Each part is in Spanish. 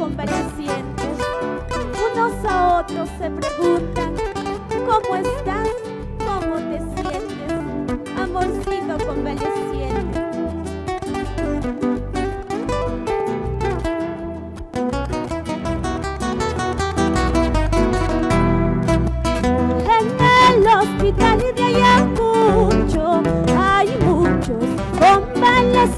convalecientes. Unos a otros se preguntan: ¿cómo estás? ¿Cómo te sientes, amorcito convaleciente? En el hospital de Ayacucho hay muchos convalecientes.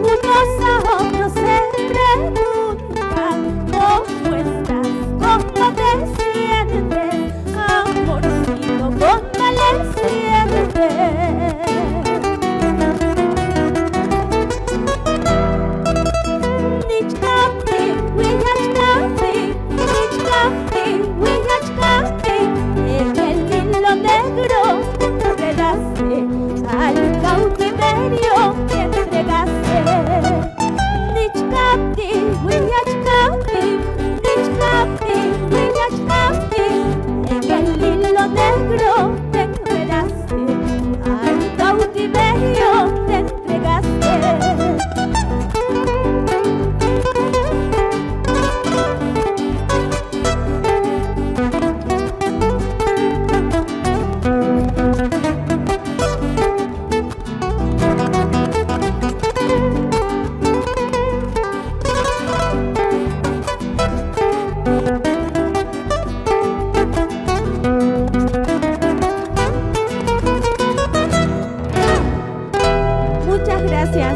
Unos a otros se preguntan: ¿cómo estás? ¿Cómo te sientes, amorcito convaleciente? En el hilo negro te enredaste, al cautiverio te entregaste. Nichkapti, Huyachkapti, Nichkapti, Huyachkapti. En el hilo negro te enredaste, al cautiverio te entregaste. Muchas gracias.